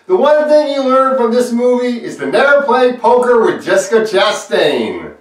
The one thing you learn from this movie is to never play poker with Jessica Chastain.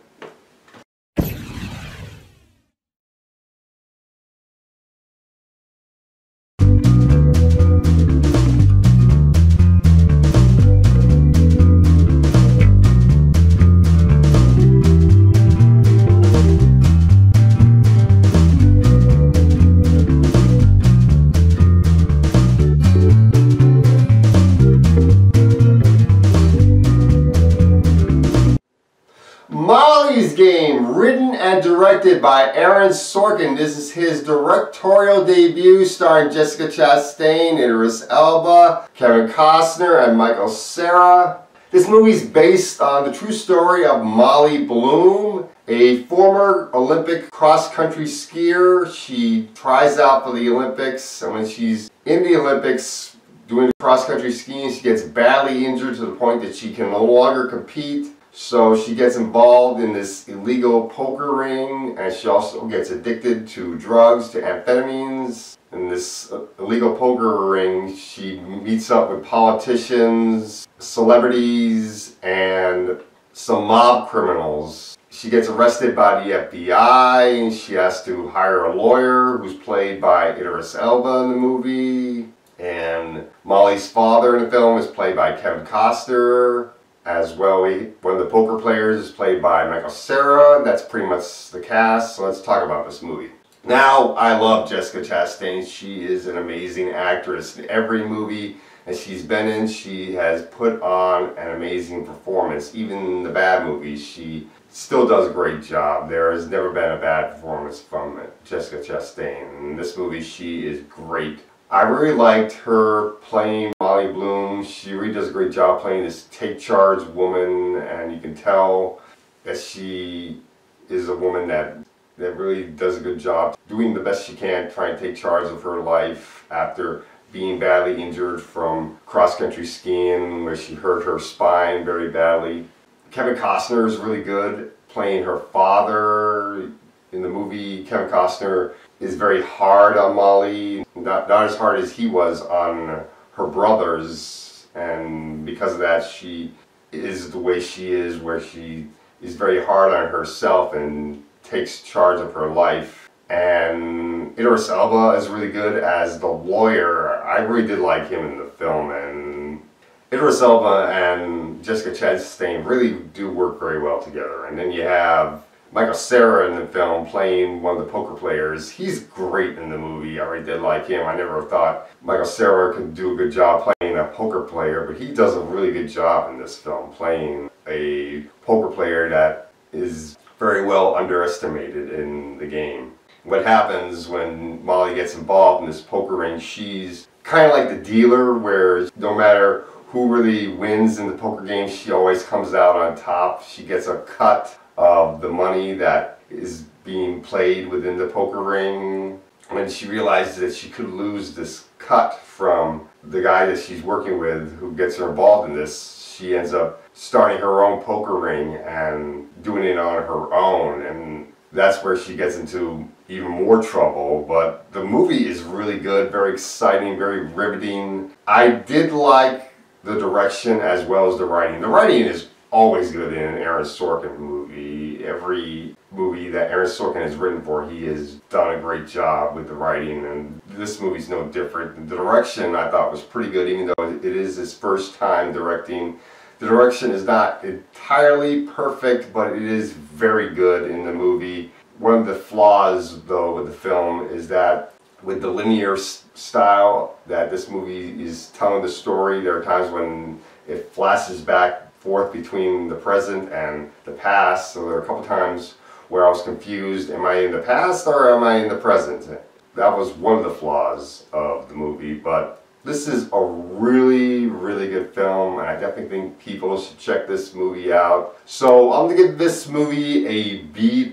Molly's Game, written and directed by Aaron Sorkin. This is his directorial debut, starring Jessica Chastain, Idris Elba, Kevin Costner, and Michael Cera. This movie is based on the true story of Molly Bloom, a former Olympic cross-country skier. She tries out for the Olympics, and when she's in the Olympics doing cross-country skiing, she gets badly injured to the point that she can no longer compete. So she gets involved in this illegal poker ring, and she also gets addicted to drugs, to amphetamines. In this illegal poker ring, she meets up with politicians, celebrities, and some mob criminals. She gets arrested by the FBI, and she has to hire a lawyer who's played by Idris Elba in the movie. And Molly's father in the film is played by Kevin Costner. As well, one of the poker players is played by Michael Cera. That's pretty much the cast, so let's talk about this movie. Now, I love Jessica Chastain. She is an amazing actress. In every movie that she's been in, she has put on an amazing performance. Even in the bad movies, she still does a great job. There has never been a bad performance from Jessica Chastain. In this movie, she is great. I really liked her playing Molly Bloom. She really does a great job playing this take charge woman, and you can tell that she is a woman that really does a good job doing the best she can, trying to take charge of her life after being badly injured from cross-country skiing where she hurt her spine very badly. Kevin Costner is really good playing her father. In the movie, Kevin Costner is very hard on Molly, not as hard as he was on her brothers, and because of that she is the way she is, where she is very hard on herself and takes charge of her life. And Idris Elba is really good as the lawyer. I really did like him in the film, and Idris Elba and Jessica Chastain really do work very well together. And then you have Michael Cera in the film playing one of the poker players. He's great in the movie. I really did like him. I never thought Michael Cera could do a good job playing a poker player, but he does a really good job in this film playing a poker player that is very well underestimated in the game. What happens when Molly gets involved in this poker ring, she's kind of like the dealer, where no matter who really wins in the poker game, she always comes out on top. She gets a cut of the money that is being played within the poker ring. When she realizes that she could lose this cut from the guy that she's working with who gets her involved in this, she ends up starting her own poker ring and doing it on her own, and that's where she gets into even more trouble. But the movie is really good, very exciting, very riveting. I did like the direction as well as the writing. The writing is always good in an Aaron Sorkin movie. Every movie that Aaron Sorkin has written for, he has done a great job with the writing, and this movie's no different. The direction I thought was pretty good, even though it is his first time directing. The direction is not entirely perfect, but it is very good in the movie. One of the flaws, though, with the film is that with the linear style that this movie is telling the story, there are times when it flashes back forth between the present and the past. So there are a couple times where I was confused. Am I in the past or am I in the present? That was one of the flaws of the movie, but this is a really, really good film, and I definitely think people should check this movie out. So I'm going to give this movie a B+.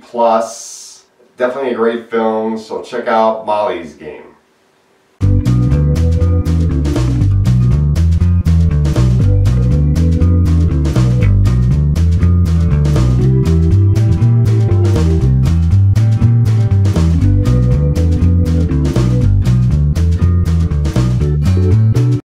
Definitely a great film, so check out Molly's Game.